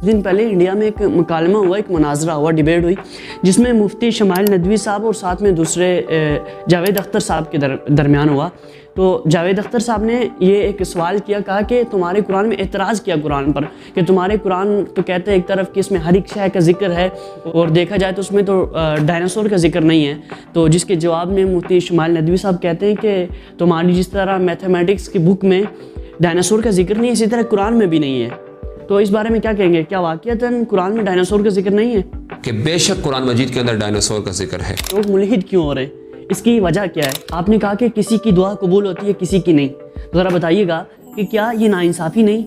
دن پہلے انڈیا میں ایک مکالمہ ہوا، ایک مناظرہ ہوا، ڈیبیٹ ہوئی، جس میں مفتی شمائل ندوی صاحب اور ساتھ میں دوسرے جاوید اختر صاحب کے درمیان ہوا۔ تو جاوید اختر صاحب نے یہ ایک سوال کیا، کہا کہ تمہارے قرآن میں اعتراض کیا قرآن پر کہ تمہارے قرآن تو کہتے ہیں ایک طرف کہ اس میں ہر ایک شے کا ذکر ہے اور دیکھا جائے تو اس میں تو ڈائناسور کا ذکر نہیں ہے۔ تو جس کے جواب میں مفتی شمائل ندوی صاحب کہتے ہیں کہ تمہاری جس طرح میتھمیٹکس کی بک میں ڈائناسور کا ذکر نہیں ہے، اسی طرح قرآن میں بھی نہیں ہے۔ تو اس بارے میں کیا کہیں گے؟ کیا واقعتاً قرآن میں ڈائناسور کا ذکر نہیں ہے؟ کہ بے شک قرآن مجید کے اندر ڈائناسور کا ذکر ہے۔ لوگ ملحد کیوں ہو رہے ہیں؟ اس کی وجہ کیا ہے؟ آپ نے کہا کہ کسی کی دعا قبول ہوتی ہے، کسی کی نہیں۔ ذرا بتائیے گا کہ کیا یہ ناانصافی نہیں؟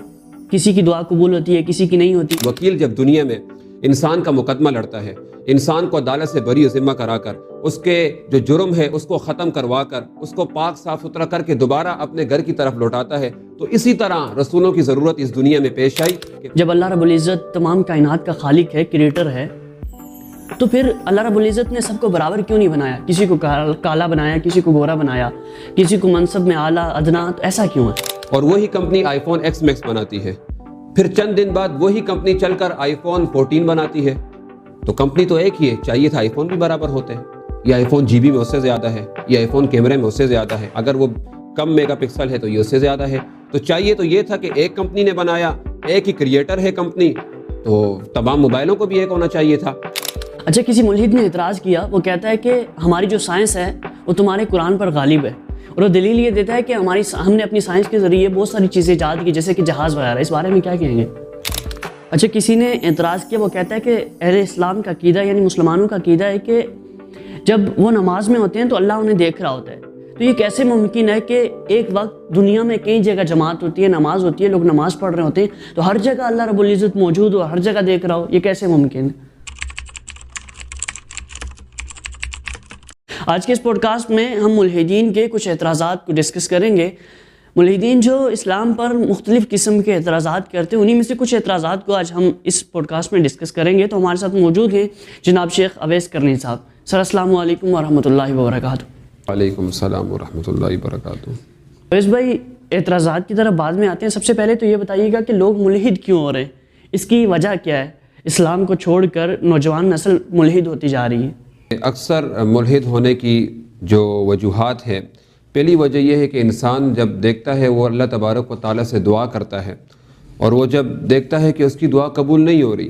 کسی کی دعا قبول ہوتی ہے، کسی کی نہیں ہوتی۔ وکیل جب دنیا میں انسان کا مقدمہ لڑتا ہے، انسان کو عدالت سے بری ذمہ کرا کر اس کے جو جرم ہے اس کو ختم کروا کر اس کو پاک صاف ستھرا کر کے دوبارہ اپنے گھر کی طرف لوٹاتا ہے، تو اسی طرح رسولوں کی ضرورت اس دنیا میں پیش آئی۔ جب اللہ رب العزت تمام کائنات کا خالق ہے، کریٹر ہے، تو پھر اللہ رب العزت نے سب کو برابر کیوں نہیں بنایا؟ کسی کو کالا بنایا، کسی کو گورا بنایا، کسی کو منصب میں اعلیٰ ادنا، تو ایسا کیوں ہے؟ اور وہی company iPhone X Max بناتی ہے، پھر چند دن بعد وہی کمپنی چل کر آئی فون 14 بناتی ہے۔ تو کمپنی تو ایک ہی ہے، چاہیے تھا آئی فون بھی برابر ہوتے ہیں۔ یہ آئی فون GB میں اس سے زیادہ ہے، یہ آئی فون کیمرے میں اس سے زیادہ ہے، اگر وہ کم میگا پکسل ہے تو یہ اس سے زیادہ ہے۔ تو چاہیے تو یہ تھا کہ ایک کمپنی نے بنایا، ایک ہی کریٹر ہے کمپنی، تو تمام موبائلوں کو بھی ایک ہونا چاہیے تھا۔ اچھا، کسی ملحد نے اعتراض کیا، وہ کہتا ہے کہ ہماری جو سائنس ہے وہ تمہارے قرآن پر غالب ہے، اور وہ دلیل یہ دیتا ہے کہ ہم نے اپنی سائنس کے ذریعے بہت ساری چیزیں ایجاد کی، جیسے کہ جہاز وغیرہ۔ اس بارے میں کیا کہیں گے؟ اچھا، کسی نے اعتراض کیا، وہ کہتا ہے کہ اہل اسلام کا عقیدہ یعنی مسلمانوں کا عقیدہ ہے کہ جب وہ نماز میں ہوتے ہیں تو اللہ انہیں دیکھ رہا ہوتا ہے۔ تو یہ کیسے ممکن ہے کہ ایک وقت دنیا میں کئی جگہ جماعت ہوتی ہے، نماز ہوتی ہے، لوگ نماز پڑھ رہے ہوتے ہیں، تو ہر جگہ اللہ رب العزت موجود ہو، ہر جگہ دیکھ رہا ہو؟ یہ کیسے ممکن ہے؟ آج کے اس پوڈ کاسٹ میں ہم ملحدین کے کچھ اعتراضات کو ڈسکس کریں گے۔ ملحدین جو اسلام پر مختلف قسم کے اعتراضات کرتے ہیں، انہی میں سے کچھ اعتراضات کو آج ہم اس پوڈ کاسٹ میں ڈسکس کریں گے۔ تو ہمارے ساتھ موجود ہیں جناب شیخ اویس کرنی صاحب۔ سر السلام علیکم ورحمۃ اللہ وبرکاتہ۔ وعلیکم السلام ورحمۃ اللہ وبرکاتہ۔ اویس بھائی، اعتراضات کی طرف بعد میں آتے ہیں، سب سے پہلے تو یہ بتائیے گا کہ لوگ ملحد کیوں ہو رہے ہیں؟ اس کی وجہ کیا ہے؟ اسلام کو چھوڑ کر نوجوان نسل ملحد ہوتی جا رہی ہے۔ اکثر ملحد ہونے کی جو وجوہات ہے، پہلی وجہ یہ ہے کہ انسان جب دیکھتا ہے وہ اللہ تبارک و تعالیٰ سے دعا کرتا ہے، اور وہ جب دیکھتا ہے کہ اس کی دعا قبول نہیں ہو رہی،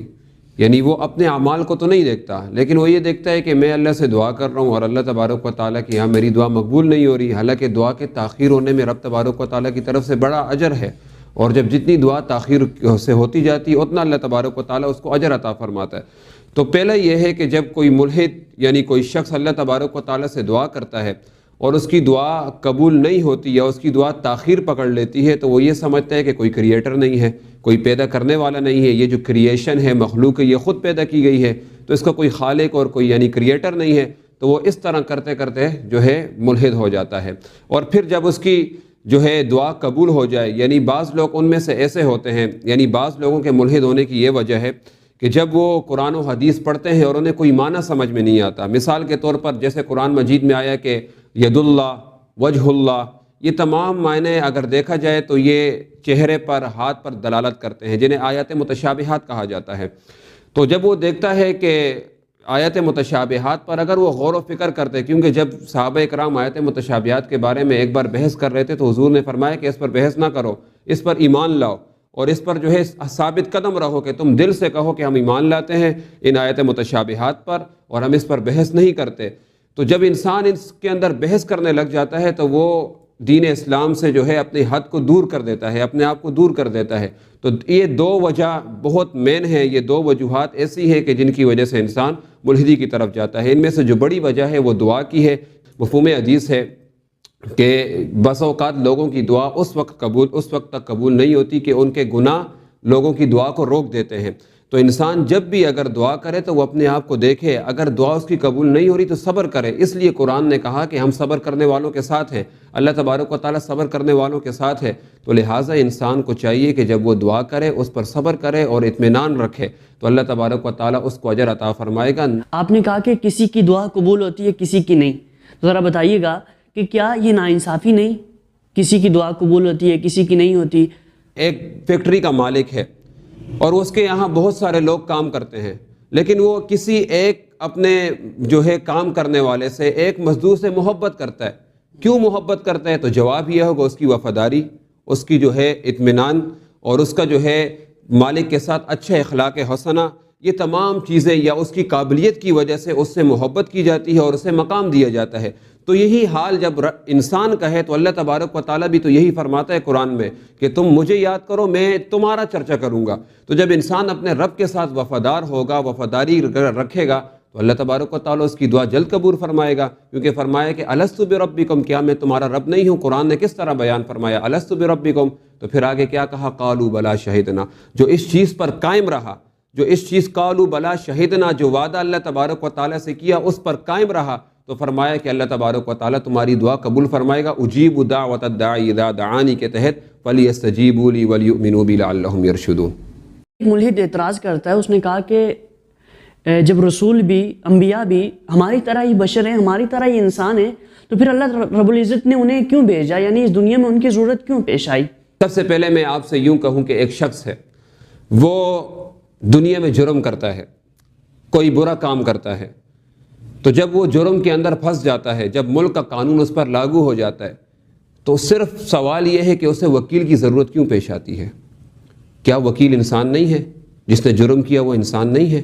یعنی وہ اپنے اعمال کو تو نہیں دیکھتا، لیکن وہ یہ دیکھتا ہے کہ میں اللہ سے دعا کر رہا ہوں اور اللہ تبارک و تعالیٰ کی یہاں میری دعا مقبول نہیں ہو رہی، حالانکہ دعا کے تاخیر ہونے میں رب تبارک و تعالیٰ کی طرف سے بڑا اجر ہے، اور جب جتنی دعا تاخیر سے ہوتی جاتی ہے اتنا اللہ تبارک و تعالیٰ اس کو اجر عطا فرماتا ہے۔ تو پہلا یہ ہے کہ جب کوئی ملحد یعنی کوئی شخص اللہ تبارک و تعالیٰ سے دعا کرتا ہے اور اس کی دعا قبول نہیں ہوتی یا اس کی دعا تاخیر پکڑ لیتی ہے، تو وہ یہ سمجھتا ہے کہ کوئی کریٹر نہیں ہے، کوئی پیدا کرنے والا نہیں ہے، یہ جو کریشن ہے، مخلوق ہے، یہ خود پیدا کی گئی ہے، تو اس کا کوئی خالق اور کوئی یعنی کریٹر نہیں ہے۔ تو وہ اس طرح کرتے کرتے جو ہے ملحد ہو جاتا ہے۔ اور پھر جب اس کی جو ہے دعا قبول ہو جائے، یعنی بعض لوگ ان میں سے ایسے ہوتے ہیں، یعنی بعض لوگوں کے ملحد ہونے کی یہ وجہ ہے کہ جب وہ قرآن و حدیث پڑھتے ہیں اور انہیں کوئی معنی سمجھ میں نہیں آتا، مثال کے طور پر جیسے قرآن مجید میں آیا کہ ید اللہ، وجہ اللہ، یہ تمام معنی اگر دیکھا جائے تو یہ چہرے پر، ہاتھ پر دلالت کرتے ہیں، جنہیں آیات متشابہات کہا جاتا ہے۔ تو جب وہ دیکھتا ہے کہ آیات متشابہات پر اگر وہ غور و فکر کرتے، کیونکہ جب صحابہ اکرام آیات متشابہات کے بارے میں ایک بار بحث کر رہے تھے تو حضور نے فرمایا کہ اس پر بحث نہ کرو، اس پر ایمان لاؤ، اور اس پر جو ہے ثابت قدم رہو کہ تم دل سے کہو کہ ہم ایمان لاتے ہیں ان آیات متشابہات پر اور ہم اس پر بحث نہیں کرتے۔ تو جب انسان اس کے اندر بحث کرنے لگ جاتا ہے تو وہ دین اسلام سے جو ہے اپنے حد کو دور کر دیتا ہے، اپنے آپ کو دور کر دیتا ہے۔ تو یہ دو وجہ بہت مین ہے، یہ دو وجوہات ایسی ہیں کہ جن کی وجہ سے انسان ملحدی کی طرف جاتا ہے۔ ان میں سے جو بڑی وجہ ہے وہ دعا کی ہے۔ مفہوم حدیث ہے کہ بس اوقات لوگوں کی دعا اس وقت تک قبول نہیں ہوتی کہ ان کے گناہ لوگوں کی دعا کو روک دیتے ہیں۔ تو انسان جب بھی اگر دعا کرے تو وہ اپنے آپ کو دیکھے، اگر دعا اس کی قبول نہیں ہو رہی تو صبر کرے۔ اس لیے قرآن نے کہا کہ ہم صبر کرنے والوں کے ساتھ ہیں، اللہ تبارک و تعالیٰ صبر کرنے والوں کے ساتھ ہے۔ تو لہٰذا انسان کو چاہیے کہ جب وہ دعا کرے اس پر صبر کرے اور اطمینان رکھے، تو اللہ تبارک و تعالیٰ اس کو اجر عطا فرمائے گا۔ آپ نے کہا کہ کسی کی دعا قبول ہوتی ہے، کسی کی نہیں، ذرا بتائیے گا کہ کیا یہ ناانصافی نہیں؟ کسی کی دعا قبول ہوتی ہے، کسی کی نہیں ہوتی۔ ایک فیکٹری کا مالک ہے، اور اس کے یہاں بہت سارے لوگ کام کرتے ہیں، لیکن وہ کسی ایک اپنے جو ہے کام کرنے والے سے، ایک مزدور سے محبت کرتا ہے۔ کیوں محبت کرتا ہے؟ تو جواب یہ ہوگا اس کی وفاداری، اس کی جو ہے اطمینان، اور اس کا جو ہے مالک کے ساتھ اچھا اخلاق حسنہ، یہ تمام چیزیں یا اس کی قابلیت کی وجہ سے اس سے محبت کی جاتی ہے اور اسے مقام دیا جاتا ہے۔ تو یہی حال جب انسان کا ہے تو اللہ تبارک و تعالیٰ بھی تو یہی فرماتا ہے قرآن میں کہ تم مجھے یاد کرو، میں تمہارا چرچا کروں گا۔ تو جب انسان اپنے رب کے ساتھ وفادار ہوگا، وفاداری رکھے گا، تو اللہ تبارک و تعالیٰ اس کی دعا جلد قبول فرمائے گا، کیونکہ فرمایا کہ الستُ بربکم، کیا میں تمہارا رب نہیں ہوں؟ قرآن نے کس طرح بیان فرمایا الستُ بربکم؟ تو پھر آگے کیا کہا؟ قالوا بلا شہدنا۔ جو اس چیز پر قائم رہا، جو اس چیز قالوا بلا شہدنا، جو وعدہ اللہ تبارک و تعالیٰ سے کیا اس پر قائم رہا، تو فرمایا کہ اللہ تبارک و تعالیٰ تمہاری دعا قبول فرمائے گا۔ اجیب دعوت الداعی اذا دعانی کے تحت فلیستجیبوا لی ولیؤمنوا بی لعلہم یرشدون۔ ایک ملحد اعتراض کرتا ہے، اس نے کہا کہ جب رسول بھی، انبیاء بھی ہماری طرح ہی بشر ہیں، ہماری طرح ہی انسان ہیں، تو پھر اللہ رب العزت نے انہیں کیوں بھیجا؟ یعنی اس دنیا میں ان کی ضرورت کیوں پیش آئی؟ سب سے پہلے میں آپ سے یوں کہوں کہ ایک شخص ہے، وہ دنیا میں جرم کرتا ہے، کوئی برا کام کرتا ہے، تو جب وہ جرم کے اندر پھنس جاتا ہے، جب ملک کا قانون اس پر لاگو ہو جاتا ہے، تو صرف سوال یہ ہے کہ اسے وکیل کی ضرورت کیوں پیش آتی ہے؟ کیا وکیل انسان نہیں ہے؟ جس نے جرم کیا وہ انسان نہیں ہے؟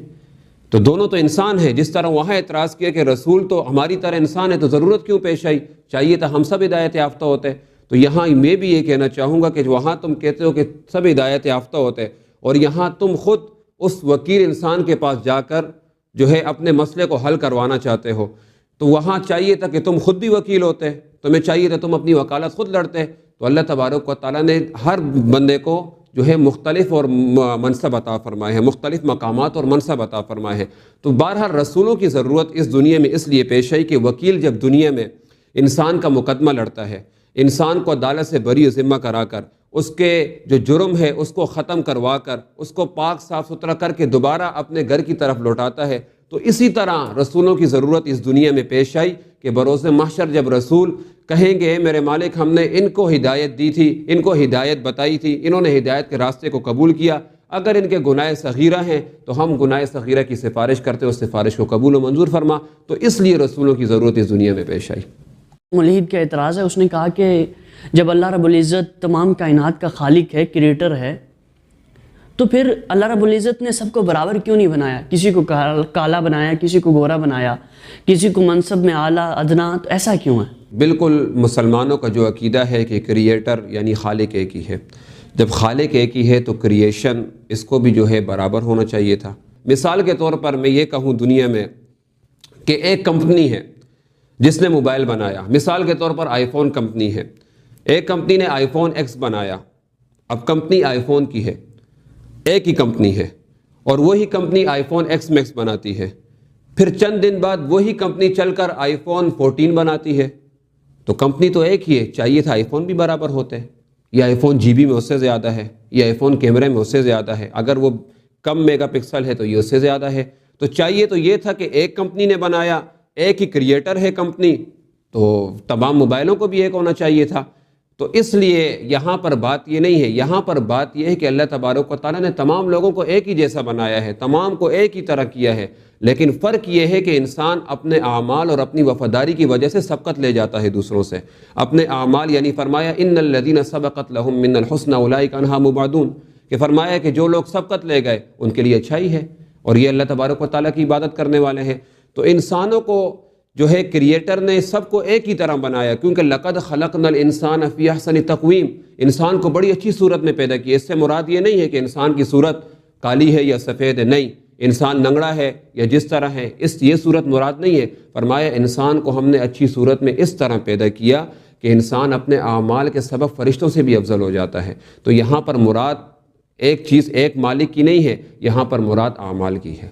تو دونوں تو انسان ہیں۔ جس طرح وہاں اعتراض کیا کہ رسول تو ہماری طرح انسان ہے، تو ضرورت کیوں پیش آئی؟ چاہیے تھا ہم سب ہدایت یافتہ ہوتے۔ تو یہاں میں بھی یہ کہنا چاہوں گا کہ وہاں تم کہتے ہو کہ سب ہدایت یافتہ ہوتے، اور یہاں تم خود اس وکیل انسان کے پاس جا کر جو ہے اپنے مسئلے کو حل کروانا چاہتے ہو، تو وہاں چاہیے تھا کہ تم خود بھی وکیل ہوتے، تمہیں چاہیے تھا تم اپنی وکالت خود لڑتے۔ تو اللہ تبارک و تعالیٰ نے ہر بندے کو جو ہے مختلف اور منصب عطا فرمائے ہیں، مختلف مقامات اور منصب عطا فرمائے ہیں۔ تو بہرحال رسولوں کی ضرورت اس دنیا میں اس لیے پیش آئی کہ وکیل جب دنیا میں انسان کا مقدمہ لڑتا ہے، انسان کو عدالت سے بری ذمہ کرا کر، اس کے جو جرم ہے اس کو ختم کروا کر، اس کو پاک صاف ستھرا کر کے دوبارہ اپنے گھر کی طرف لوٹاتا ہے، تو اسی طرح رسولوں کی ضرورت اس دنیا میں پیش آئی کہ بروز محشر جب رسول کہیں گے میرے مالک ہم نے ان کو ہدایت دی تھی، ان کو ہدایت بتائی تھی، انہوں نے ہدایت کے راستے کو قبول کیا، اگر ان کے گناہ صغیرہ ہیں تو ہم گناہ صغیرہ کی سفارش کرتے، اس سفارش کو قبول و منظور فرما۔ تو اس لیے رسولوں کی ضرورت اس دنیا میں پیش آئی۔ ملحد کا اعتراض ہے، اس نے کہا کہ جب اللہ رب العزت تمام کائنات کا خالق ہے، کریٹر ہے، تو پھر اللہ رب العزت نے سب کو برابر کیوں نہیں بنایا؟ کسی کو کالا بنایا، کسی کو گورا بنایا، کسی کو منصب میں اعلیٰ ادنا، تو ایسا کیوں ہے؟ بالکل مسلمانوں کا جو عقیدہ ہے کہ کریٹر یعنی خالق ایک ہی ہے، جب خالق ایک ہی ہے تو کریشن اس کو بھی جو ہے برابر ہونا چاہیے تھا۔ مثال کے طور پر میں یہ کہوں دنیا میں کہ ایک کمپنی ہے جس نے موبائل بنایا، مثال کے طور پر آئی فون کمپنی ہے، ایک کمپنی نے آئی فون ایکس بنایا، اب کمپنی آئی فون کی ہے، ایک ہی کمپنی ہے، اور وہی company iPhone X Max بناتی ہے، پھر چند دن بعد وہی کمپنی چل کر آئی فون 14 بناتی ہے، تو کمپنی تو ایک ہی ہے، چاہیے تھا آئی فون بھی برابر ہوتے، یہ آئی فون جی بی میں اس سے زیادہ ہے، یہ آئی فون کیمرے میں اس سے زیادہ ہے، اگر وہ کم میگا پکسل ہے تو یہ اس سے زیادہ ہے، تو چاہیے تو یہ تھا کہ ایک کمپنی نے بنایا، ایک ہی کریٹر ہے کمپنی، تو تمام موبائلوں کو بھی ایک ہونا چاہیے تھا۔ تو اس لیے یہاں پر بات یہ نہیں ہے، یہاں پر بات یہ ہے کہ اللہ تبارک و تعالیٰ نے تمام لوگوں کو ایک ہی جیسا بنایا ہے، تمام کو ایک ہی طرح کیا ہے، لیکن فرق یہ ہے کہ انسان اپنے اعمال اور اپنی وفاداری کی وجہ سے سبقت لے جاتا ہے دوسروں سے، اپنے اعمال، یعنی فرمایا ان الذین سبقت لهم من الحسنى اولئک عنہا مبعدون، کہ فرمایا کہ جو لوگ سبقت لے گئے ان کے لیے اچھائی ہے، اور یہ اللہ تبارک و تعالیٰ کی عبادت کرنے والے ہیں۔ تو انسانوں کو جو ہے کریٹر نے سب کو ایک ہی طرح بنایا، کیونکہ لقد خلقنا الانسان فی احسن تقویم، انسان کو بڑی اچھی صورت میں پیدا کیا۔ اس سے مراد یہ نہیں ہے کہ انسان کی صورت کالی ہے یا سفید ہے، نہیں، انسان لنگڑا ہے یا جس طرح ہے، یہ صورت مراد نہیں ہے۔ فرمایا انسان کو ہم نے اچھی صورت میں اس طرح پیدا کیا کہ انسان اپنے اعمال کے سبب فرشتوں سے بھی افضل ہو جاتا ہے۔ تو یہاں پر مراد ایک چیز ایک مالک کی نہیں ہے، یہااں پر مراد اعمال کی ہے۔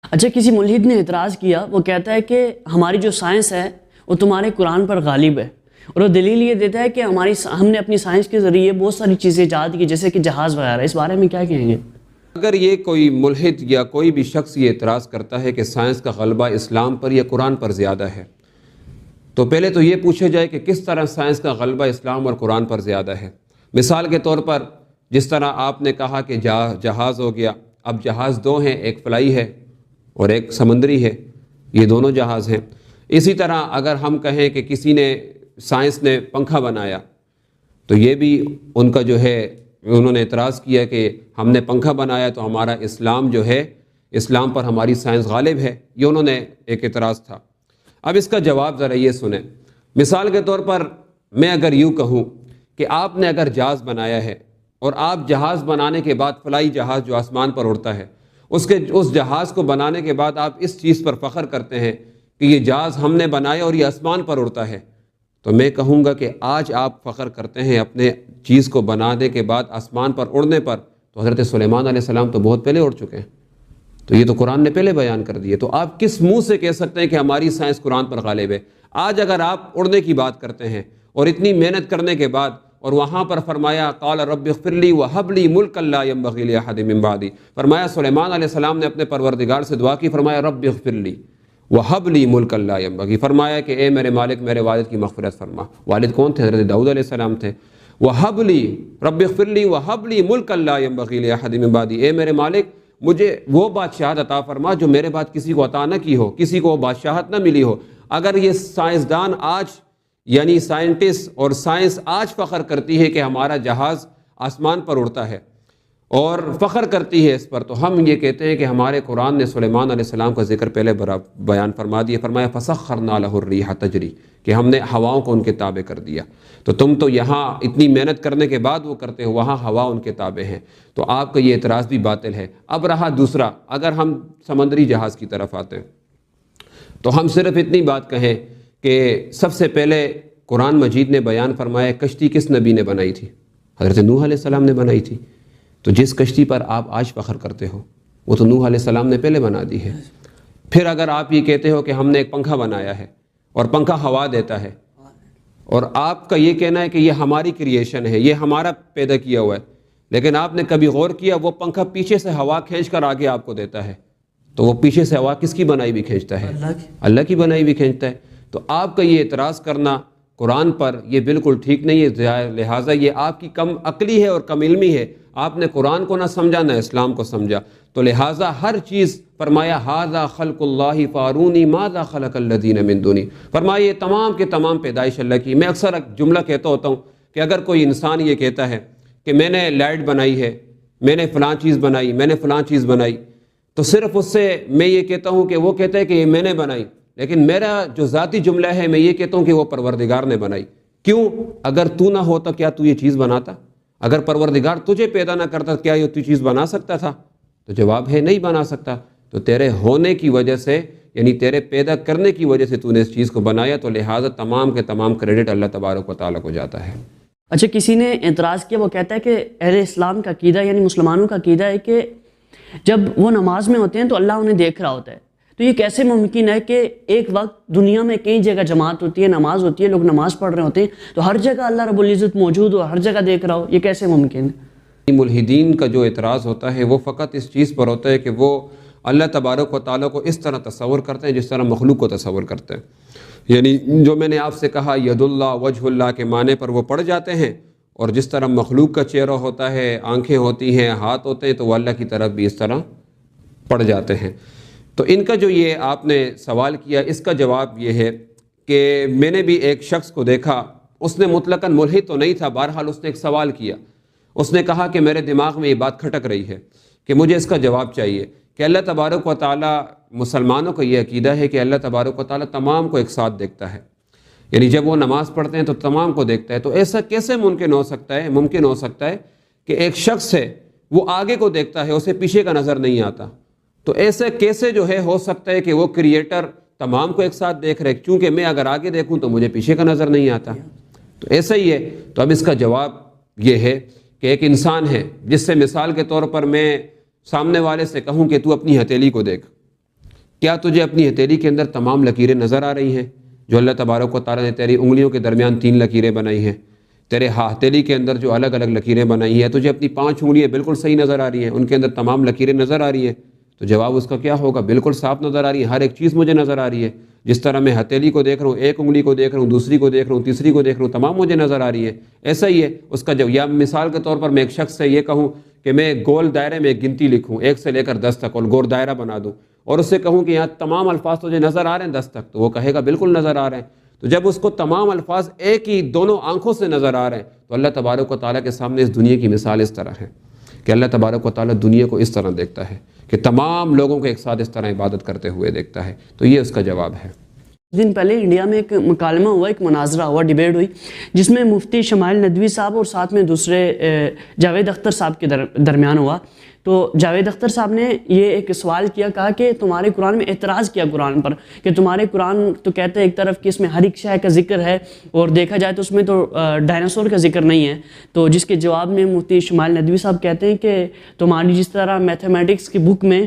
اچھا، کسی ملحد نے اعتراض کیا، وہ کہتا ہے کہ ہماری جو سائنس ہے وہ تمہارے قرآن پر غالب ہے، اور وہ دلیل یہ دیتا ہے کہ ہم نے اپنی سائنس کے ذریعے بہت ساری چیزیں ایجاد کی، جیسے کہ جہاز وغیرہ۔ اس بارے میں کیا کہیں گے؟ اگر یہ کوئی ملحد یا کوئی بھی شخص یہ اعتراض کرتا ہے کہ سائنس کا غلبہ اسلام پر یا قرآن پر زیادہ ہے، تو پہلے تو یہ پوچھا جائے کہ کس طرح سائنس کا غلبہ اسلام اور قرآن پر زیادہ ہے۔ مثال کے طور پر جس طرح آپ نے کہا کہ جہاز ہو گیا، اب جہاز دو ہیں، ایک فلائی ہے اور ایک سمندری ہے، یہ دونوں جہاز ہیں۔ اسی طرح اگر ہم کہیں کہ کسی نے سائنس نے پنکھا بنایا تو یہ بھی ان کا جو ہے انہوں نے اعتراض کیا کہ ہم نے پنکھا بنایا تو ہمارا اسلام جو ہے، اسلام پر ہماری سائنس غالب ہے، یہ انہوں نے ایک اعتراض تھا۔ اب اس کا جواب ذرا یہ سنیں۔ مثال کے طور پر میں اگر یوں کہوں کہ آپ نے اگر جہاز بنایا ہے اور آپ جہاز بنانے کے بعد فلائی جہاز جو آسمان پر اڑتا ہے اس جہاز کو بنانے کے بعد آپ اس چیز پر فخر کرتے ہیں کہ یہ جہاز ہم نے بنایا اور یہ آسمان پر اڑتا ہے، تو میں کہوں گا کہ آج آپ فخر کرتے ہیں اپنے چیز کو بنانے کے بعد آسمان پر اڑنے پر، تو حضرت سلیمان علیہ السلام تو بہت پہلے اڑ چکے ہیں، تو یہ تو قرآن نے پہلے بیان کر دیے، تو آپ کس منہ سے کہہ سکتے ہیں کہ ہماری سائنس قرآن پر غالب ہے؟ آج اگر آپ اڑنے کی بات کرتے ہیں اور اتنی محنت کرنے کے بعد، اور وہاں پر فرمایا قال رب اغفر لی وہب لی ملکا لا ينبغی لأحد من بعدی، فرمایا سلیمان علیہ السلام نے اپنے پروردگار سے دعا کی، فرمایا رب اغفر لی وہب لی ملکا لا ينبغی، فرمایا کہ اے میرے مالک میرے والد کی مغفرت فرما۔ والد کون تھے؟ حضرت داؤد علیہ السلام تھے۔ وہب لی رب اغفر لی وہب لی ملکا لا ينبغی لأحد من بعدی، اے میرے مالک مجھے وہ بادشاہت عطا فرما جو میرے بعد کسی کو عطا نہ کی ہو، کسی کو وہ بادشاہت نہ ملی ہو۔ اگر یہ سائنسدان آج یعنی سائنٹسٹ اور سائنس آج فخر کرتی ہے کہ ہمارا جہاز آسمان پر اڑتا ہے اور فخر کرتی ہے اس پر، تو ہم یہ کہتے ہیں کہ ہمارے قرآن نے سلیمان علیہ السلام کا ذکر پہلے بیان فرما دیا، فرمایا فسخرنا لہ الریح تجری، کہ ہم نے ہواؤں کو ان کے تابع کر دیا۔ تو تم تو یہاں اتنی محنت کرنے کے بعد وہ کرتے ہو، وہاں ہوا ان کے تابع ہیں، تو آپ کا یہ اعتراض بھی باطل ہے۔ اب رہا دوسرا، اگر ہم سمندری جہاز کی طرف آتے ہیں تو ہم صرف اتنی بات کہیں کہ سب سے پہلے قرآن مجید نے بیان فرمایا کشتی کس نبی نے بنائی تھی؟ حضرت نوح علیہ السلام نے بنائی تھی۔ تو جس کشتی پر آپ آج فخر کرتے ہو وہ تو نوح علیہ السلام نے پہلے بنا دی ہے۔ پھر اگر آپ یہ کہتے ہو کہ ہم نے ایک پنکھا بنایا ہے اور پنکھا ہوا دیتا ہے، اور آپ کا یہ کہنا ہے کہ یہ ہماری کریشن ہے، یہ ہمارا پیدا کیا ہوا ہے، لیکن آپ نے کبھی غور کیا وہ پنکھا پیچھے سے ہوا کھینچ کر آگے آپ کو دیتا ہے، تو وہ پیچھے سے ہوا کس کی بنائی بھی کھینچتا ہے؟ اللہ کی بنائی بھی کھینچتا ہے۔ تو آپ کا یہ اعتراض کرنا قرآن پر یہ بالکل ٹھیک نہیں ہے، لہٰذا یہ آپ کی کم عقلی ہے اور کم علمی ہے، آپ نے قرآن کو نہ سمجھا نہ اسلام کو سمجھا، تو لہٰذا ہر چیز فرمایا ھذا خلق اللہ فارونی ماذا خلق الذین من دونی، فرمایا یہ تمام کے تمام پیدائش اللہ کی۔ میں اکثر ایک جملہ کہتا ہوتا ہوں کہ اگر کوئی انسان یہ کہتا ہے کہ میں نے لائٹ بنائی ہے، میں نے فلاں چیز بنائی، میں نے فلاں چیز بنائی، تو صرف اس سے میں یہ کہتا ہوں کہ وہ کہتا ہے کہ یہ میں نے بنائی، لیکن میرا جو ذاتی جملہ ہے میں یہ کہتا ہوں کہ وہ پروردگار نے بنائی۔ کیوں؟ اگر تو نہ ہوتا کیا تو یہ چیز بناتا؟ اگر پروردگار تجھے پیدا نہ کرتا کیا یہ تو چیز بنا سکتا تھا؟ تو جواب ہے نہیں بنا سکتا۔ تو تیرے ہونے کی وجہ سے یعنی تیرے پیدا کرنے کی وجہ سے تو نے اس چیز کو بنایا، تو لہٰذا تمام کے تمام کریڈٹ اللہ تبارک و تعالیٰ کو جاتا ہے۔ اچھا، کسی نے اعتراض کیا، وہ کہتا ہے کہ اہل اسلام کا عقیدہ یعنی مسلمانوں کا عقیدہ ہے کہ جب وہ نماز میں ہوتے ہیں تو اللہ انہیں دیکھ رہا ہوتا ہے، تو یہ کیسے ممکن ہے کہ ایک وقت دنیا میں کئی جگہ جماعت ہوتی ہے، نماز ہوتی ہے، لوگ نماز پڑھ رہے ہوتے ہیں، تو ہر جگہ اللہ رب العزت موجود ہو، ہر جگہ دیکھ رہا ہو، یہ کیسے ممکن ہے؟ ملحدین کا جو اعتراض ہوتا ہے وہ فقط اس چیز پر ہوتا ہے کہ وہ اللہ تبارک و تعالیٰ کو اس طرح تصور کرتے ہیں جس طرح مخلوق کو تصور کرتے ہیں، یعنی جو میں نے آپ سے کہا ید اللہ وجہ اللہ کے معنی پر وہ پڑ جاتے ہیں، اور جس طرح مخلوق کا چہرہ ہوتا ہے، آنکھیں ہوتی ہیں، ہاتھ ہوتے ہیں، تو وہ اللہ کی طرف بھی اس طرح پڑ جاتے ہیں۔ تو ان کا جو یہ آپ نے سوال کیا، اس کا جواب یہ ہے کہ میں نے بھی ایک شخص کو دیکھا، اس نے مطلقاً ملحد تو نہیں تھا، بہرحال اس نے ایک سوال کیا، اس نے کہا کہ میرے دماغ میں یہ بات کھٹک رہی ہے کہ مجھے اس کا جواب چاہیے کہ اللہ تبارک و تعالیٰ، مسلمانوں کا یہ عقیدہ ہے کہ اللہ تبارک و تعالیٰ تمام کو ایک ساتھ دیکھتا ہے، یعنی جب وہ نماز پڑھتے ہیں تو تمام کو دیکھتا ہے، تو ایسا کیسے ممکن ہو سکتا ہے؟ ممکن ہو سکتا ہے کہ ایک شخص ہے وہ آگے کو دیکھتا ہے، اسے پیچھے کا نظر نہیں آتا، تو ایسے کیسے جو ہے ہو سکتا ہے کہ وہ کریٹر تمام کو ایک ساتھ دیکھ رہے، چونکہ میں اگر آگے دیکھوں تو مجھے پیچھے کا نظر نہیں آتا، تو ایسا ہی ہے۔ تو اب اس کا جواب یہ ہے کہ ایک انسان ہے جس سے مثال کے طور پر میں سامنے والے سے کہوں کہ تو اپنی ہتھیلی کو دیکھ، کیا تجھے اپنی ہتھیلی کے اندر تمام لکیریں نظر آ رہی ہیں جو اللہ تبارک و تعالیٰ نے تیری انگلیوں کے درمیان 3 لکیریں بنائی ہیں، تیرے ہتھیلی کے اندر جو الگ الگ لکیریں بنائی ہیں، تجھے اپنی 5 انگلیاں بالکل صحیح نظر آ رہی ہیں، ان کے اندر تمام لکیریں نظر آ رہی ہیں؟ تو جواب اس کا کیا ہوگا؟ بالکل صاف نظر آ رہی ہے، ہر ایک چیز مجھے نظر آ رہی ہے۔ جس طرح میں ہتھیلی کو دیکھ رہا ہوں، ایک انگلی کو دیکھ رہا ہوں، دوسری کو دیکھ رہا ہوں، تیسری کو دیکھ رہا ہوں، تمام مجھے نظر آ رہی ہے، ایسا ہی ہے اس کا جب، یا مثال کے طور پر میں ایک شخص سے یہ کہوں کہ میں گول دائرے میں ایک گنتی لکھوں 1 سے لے کر 10 تک اور گول دائرہ بنا دوں، اور اس سے کہوں کہ یہاں تمام الفاظ تجھے نظر آ رہے ہیں 10 تک، تو وہ کہے گا بالکل نظر آ رہے ہیں۔ تو جب اس کو تمام الفاظ ایک ہی دونوں آنکھوں سے نظر آ رہے ہیں، تو اللہ تبارک و تعالیٰ کے سامنے اس دنیا کی مثال اس طرح ہے کہ اللہ تبارک و تعالیٰ دنیا کو اس طرح دیکھتا ہے کہ تمام لوگوں کو ایک ساتھ اس طرح عبادت کرتے ہوئے دیکھتا ہے۔ تو یہ اس کا جواب ہے۔ دن پہلے انڈیا میں ایک مکالمہ ہوا، ایک مناظرہ ہوا، ڈیبیٹ ہوئی، جس میں مفتی شمائل ندوی صاحب اور ساتھ میں دوسرے جاوید اختر صاحب کے درمیان ہوا۔ تو جاوید اختر صاحب نے یہ ایک سوال کیا، کہا کہ تمہارے قرآن میں اعتراض کیا قرآن پر کہ تمہارے قرآن تو کہتے ہیں ایک طرف کہ اس میں ہر ایک شے کا ذکر ہے اور دیکھا جائے تو اس میں تو ڈائناسور کا ذکر نہیں ہے۔ تو جس کے جواب میں مفتی شمائل ندوی صاحب کہتے ہیں کہ تمہاری جس طرح میتھمیٹکس کی بک میں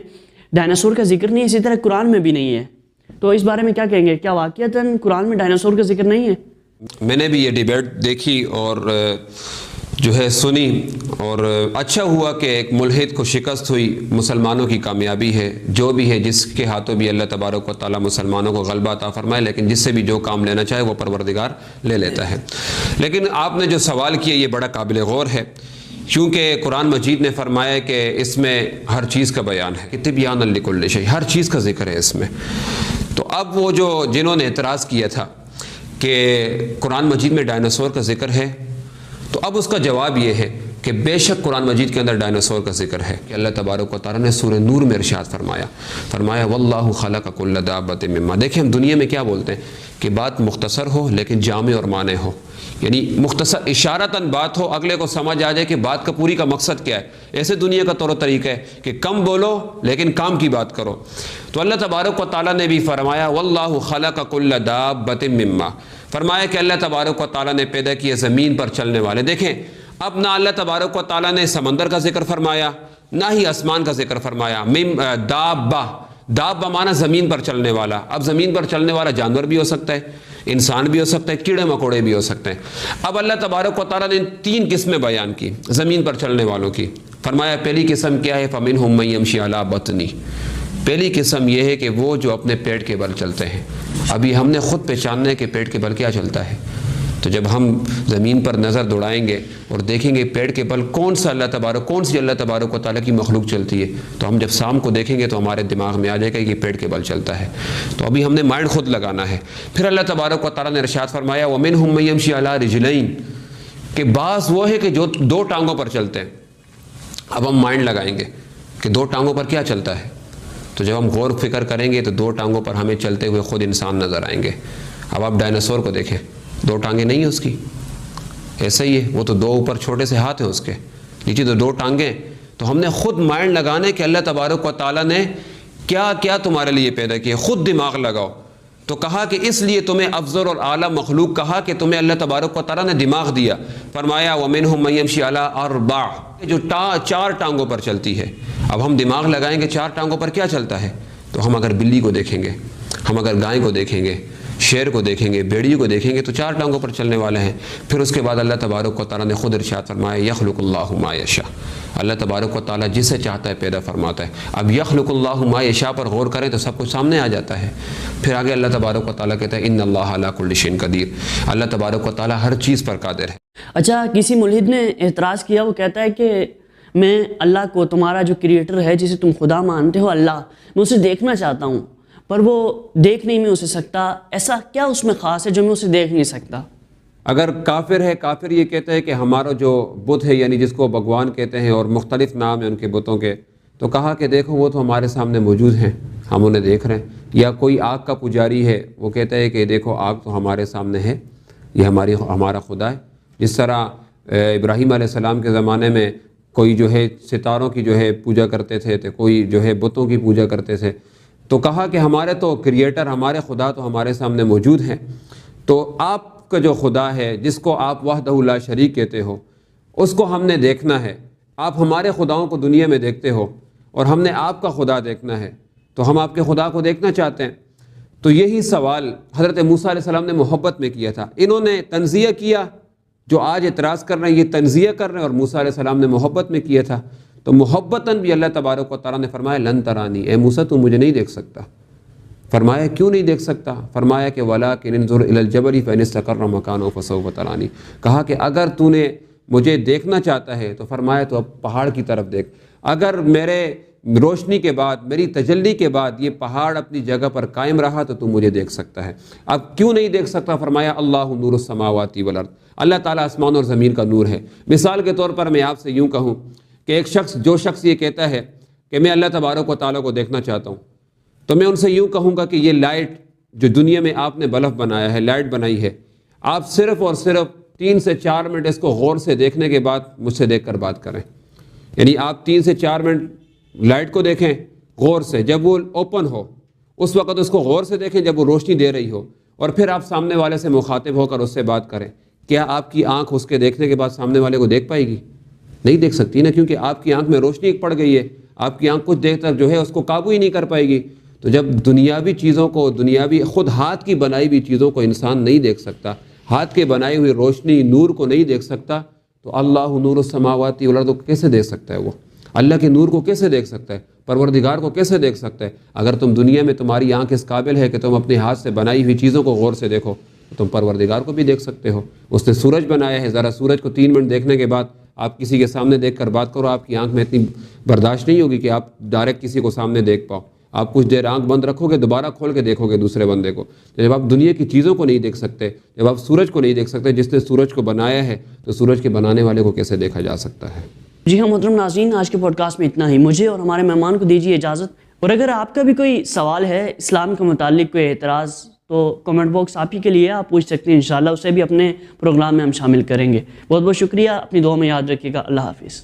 ڈائناسور کا ذکر نہیں ہے، اسی طرح قرآن میں بھی نہیں ہے۔ تو اس بارے میں کیا کہیں گے؟ کیا واقعتاً قرآن میں ڈائناسور کا ذکر نہیں ہے؟ میں نے بھی یہ ڈیبیٹ دیکھی اور جو ہے سنی، اور اچھا ہوا کہ ایک ملحد کو شکست ہوئی، مسلمانوں کی کامیابی ہے، جو بھی ہے جس کے ہاتھوں بھی اللہ تبارک و تعالیٰ مسلمانوں کو غلبہ عطا فرمائے، لیکن جس سے بھی جو کام لینا چاہے وہ پروردگار لے لیتا ہے۔ لیکن آپ نے جو سوال کیا یہ بڑا قابل غور ہے، کیونکہ قرآن مجید نے فرمایا کہ اس میں ہر چیز کا بیان ہے، تبیان لکل شیء، ہر چیز کا ذکر ہے اس میں۔ تو اب وہ جنہوں نے اعتراض کیا تھا کہ قرآن مجید میں ڈائناسور کا ذکر ہے، تو اب اس کا جواب یہ ہے کہ بے شک قرآن مجید کے اندر ڈائناسور کا ذکر ہے کہ اللہ تبارک و تعالیٰ نے سورہ نور میں ارشاد فرمایا واللہ خلق کل دابۃ مما۔ دیکھیں ہم دنیا میں کیا بولتے ہیں کہ بات مختصر ہو لیکن جامع اور معنی ہو، یعنی مختصر اشارتاً بات ہو، اگلے کو سمجھ آ جائے کہ بات کا پوری کا مقصد کیا ہے۔ ایسے دنیا کا طور و طریقہ ہے کہ کم بولو لیکن کام کی بات کرو۔ تو اللہ تبارک و تعالیٰ نے بھی فرمایا واللہ خلق کل دابۃ مما، فرمایا کہ اللہ تبارک و تعالیٰ نے پیدا کیے زمین پر چلنے والے۔ دیکھیں اب نہ اللہ تبارک و تعالیٰ نے سمندر کا ذکر فرمایا، نہ ہی آسمان کا ذکر فرمایا۔ دابہ معنی زمین پر چلنے والا۔ اب زمین پر چلنے والا جانور بھی ہو سکتا ہے، انسان بھی ہو سکتا ہے، کیڑے مکوڑے بھی ہو سکتے ہیں۔ اب اللہ تبارک و تعالیٰ نے 3 قسمیں بیان کی زمین پر چلنے والوں کی۔ فرمایا پہلی قسم کیا ہے؟ فَمِنْهُم مَّن يَمْشِي عَلَىٰ بَطْنِهِ، پہلی قسم یہ ہے کہ وہ جو اپنے پیٹ کے بل چلتے ہیں۔ ابھی ہم نے خود پہچاننا ہے کہ پیٹ کے بل کیا چلتا ہے۔ تو جب ہم زمین پر نظر دوڑائیں گے اور دیکھیں گے پیٹ کے بل کون سی اللہ تبارک و تعالیٰ کی مخلوق چلتی ہے، تو ہم جب شام کو دیکھیں گے تو ہمارے دماغ میں آ جائے گا کہ پیٹ کے بل چلتا ہے۔ تو ابھی ہم نے مائنڈ خود لگانا ہے۔ پھر اللہ تبارک و تعالیٰ نے ارشاد فرمایا وَمِنْهُم مَّن يَمْشِي عَلَىٰ رِجْلَيْنِ، کہ بعض وہ ہے کہ جو 2 ٹانگوں پر چلتے ہیں۔ اب ہم مائنڈ لگائیں گے کہ 2 ٹانگوں پر کیا چلتا ہے، تو جب ہم غور فکر کریں گے تو 2 ٹانگوں پر ہمیں چلتے ہوئے خود انسان نظر آئیں گے۔ اب آپ ڈائناسور کو دیکھیں، 2 ٹانگیں نہیں ہیں اس کی، ایسا ہی ہے، وہ تو 2 اوپر چھوٹے سے ہاتھ ہیں اس کے، نیچے تو 2 ٹانگیں۔ تو ہم نے خود مائنڈ لگانے کہ اللہ تبارک و تعالیٰ نے کیا کیا تمہارے لیے پیدا کیا، خود دماغ لگاؤ۔ تو کہا کہ اس لیے تمہیں افضل اور اعلیٰ مخلوق کہا کہ تمہیں اللہ تبارک و تعالیٰ نے دماغ دیا۔ فرمایا وَمِنْهُم مَّن يَمْشِي عَلَىٰ 4، جو 4 ٹانگوں پر چلتی ہے۔ اب ہم دماغ لگائیں گے 4 ٹانگوں پر کیا چلتا ہے، تو ہم اگر بلی کو دیکھیں گے، ہم اگر گائے کو دیکھیں گے، شیر کو دیکھیں گے، بیڑی کو دیکھیں گے، تو 4 ٹانگوں پر چلنے والے ہیں۔ پھر اس کے بعد اللہ تبارک و تعالیٰ نے خود ارشاد فرمایا یخلق اللہ ما یشاء، اللہ تبارک و تعالیٰ جسے چاہتا ہے پیدا فرماتا ہے۔ اب یخلق اللہ ما یشاء پر غور کریں تو سب کچھ سامنے آ جاتا ہے۔ پھر آگے اللہ تبارک و تعالیٰ کہتا ہے ان اللہ علی کل شیء قدیر، اللہ تبارک و تعالیٰ ہر چیز پر قادر ہے۔ اچھا، کسی ملحد نے اعتراض کیا، وہ کہتا ہے کہ میں اللہ کو، تمہارا جو کریٹر ہے جسے تم خدا مانتے ہو اللہ، میں اسے دیکھنا چاہتا ہوں پر وہ دیکھ نہیں میں اسے سکتا، ایسا کیا اس میں خاص ہے جو میں اسے دیکھ نہیں سکتا؟ اگر کافر ہے، کافر یہ کہتا ہے کہ ہمارا جو بت ہے، یعنی جس کو بھگوان کہتے ہیں اور مختلف نام ہیں ان کے بتوں کے، تو کہا کہ دیکھو وہ تو ہمارے سامنے موجود ہیں، ہم انہیں دیکھ رہے ہیں۔ یا کوئی آگ کا پجاری ہے، وہ کہتا ہے کہ دیکھو آگ تو ہمارے سامنے ہے، یہ ہمارا خدا ہے۔ جس طرح ابراہیم علیہ السلام کے زمانے میں کوئی جو ہے ستاروں کی جو ہے پوجا کرتے تھے، تو کوئی جو ہے بتوں کی پوجا کرتے تھے، تو کہا کہ ہمارے تو کریٹر، ہمارے خدا تو ہمارے سامنے موجود ہیں۔ تو آپ کا جو خدا ہے جس کو آپ وحدہ لا شریک کہتے ہو، اس کو ہم نے دیکھنا ہے۔ آپ ہمارے خداؤں کو دنیا میں دیکھتے ہو اور ہم نے آپ کا خدا دیکھنا ہے، تو ہم آپ کے خدا کو دیکھنا چاہتے ہیں۔ تو یہی سوال حضرت موسیٰ علیہ السلام نے محبت میں کیا تھا۔ انہوں نے تنزیہ کیا، جو آج اعتراض کر رہے ہیں یہ تنزیہ کر رہے ہیں، اور موسیٰ علیہ السلام نے محبت میں کیا تھا۔ تو محبتاً بھی اللہ تبارک و تعالیٰ نے فرمایا لن ترانی، اے موسیٰ تو مجھے نہیں دیکھ سکتا، فرمایا کیوں نہیں دیکھ سکتا؟ فرمایا کہ وَلَٰكِنِ انظُرْ إِلَى الْجَبَلِ فَإِنِ اسْتَقَرَّ مَكَانُهُ فَسَوْفَ تَرَانِي، کہا کہ اگر تو نے مجھے دیکھنا چاہتا ہے تو فرمایا تو اب پہاڑ کی طرف دیکھ، اگر میرے روشنی کے بعد، میری تجلی کے بعد یہ پہاڑ اپنی جگہ پر قائم رہا تو مجھے دیکھ سکتا ہے۔ اب کیوں نہیں دیکھ سکتا؟ فرمایا اللہ نور السماوات والارض، اللہ تعالیٰ آسمان اور زمین کا نور ہے۔ مثال کے طور پر میں آپ سے یوں کہوں کہ ایک شخص، جو شخص یہ کہتا ہے کہ میں اللہ تبارک و تعالیٰ کو دیکھنا چاہتا ہوں، تو میں ان سے یوں کہوں گا کہ یہ لائٹ جو دنیا میں آپ نے بلب بنایا ہے، لائٹ بنائی ہے، آپ صرف اور صرف 3 سے 4 منٹ اس کو غور سے دیکھنے کے بعد مجھ سے دیکھ کر بات کریں۔ یعنی آپ 3 سے 4 منٹ لائٹ کو دیکھیں غور سے، جب وہ اوپن ہو اس وقت اس کو غور سے دیکھیں، جب وہ روشنی دے رہی ہو، اور پھر آپ سامنے والے سے مخاطب ہو کر اس سے بات کریں۔ کیا آپ کی آنکھ اس کے دیکھنے کے بعد سامنے والے کو دیکھ پائے گی؟ نہیں دیکھ سکتی نا، کیونکہ آپ کی آنکھ میں روشنی ایک پڑ گئی ہے، آپ کی آنکھ کچھ دیر تک جو ہے اس کو قابو ہی نہیں کر پائے گی۔ تو جب دنیاوی چیزوں کو، دنیاوی خود ہاتھ کی بنائی ہوئی چیزوں کو انسان نہیں دیکھ سکتا، ہاتھ کے بنائی ہوئی روشنی نور کو نہیں دیکھ سکتا، تو اللہ نور السماوات والارض کو کیسے دیکھ سکتا ہے؟ وہ اللہ کے نور کو کیسے دیکھ سکتا ہے؟ پروردگار کو کیسے دیکھ سکتا ہے؟ اگر تم دنیا میں تمہاری آنکھ اس قابل ہے کہ تم اپنے ہاتھ سے بنائی ہوئی چیزوں کو غور سے دیکھو، تو تم پروردگار کو بھی دیکھ سکتے ہو۔ اس نے سورج بنایا ہے، ذرا سورج کو 3 منٹ دیکھنے کے بعد آپ کسی کے سامنے دیکھ کر بات کرو، آپ کی آنکھ میں اتنی برداشت نہیں ہوگی کہ آپ ڈائریکٹ کسی کو سامنے دیکھ پاؤ۔ آپ کچھ دیر آنکھ بند رکھو گے، دوبارہ کھول کے دیکھو گے دوسرے بندے کو۔ جب آپ دنیا کی چیزوں کو نہیں دیکھ سکتے، جب آپ سورج کو نہیں دیکھ سکتے، جس نے سورج کو بنایا ہے، تو سورج کے بنانے والے کو کیسے دیکھا جا سکتا ہے؟ جی ہاں محترم ناظرین، آج کے پوڈ کاسٹ میں اتنا ہی۔ مجھے اور ہمارے مہمان کو دیجیے اجازت، اور اگر آپ کا بھی کوئی سوال ہے اسلام کے متعلق، کوئی اعتراض، تو کمنٹ باکس آپ ہی کے لیے، آپ پوچھ سکتے ہیں، انشاءاللہ اسے بھی اپنے پروگرام میں ہم شامل کریں گے۔ بہت بہت شکریہ، اپنی دعا میں یاد رکھیے گا۔ اللہ حافظ۔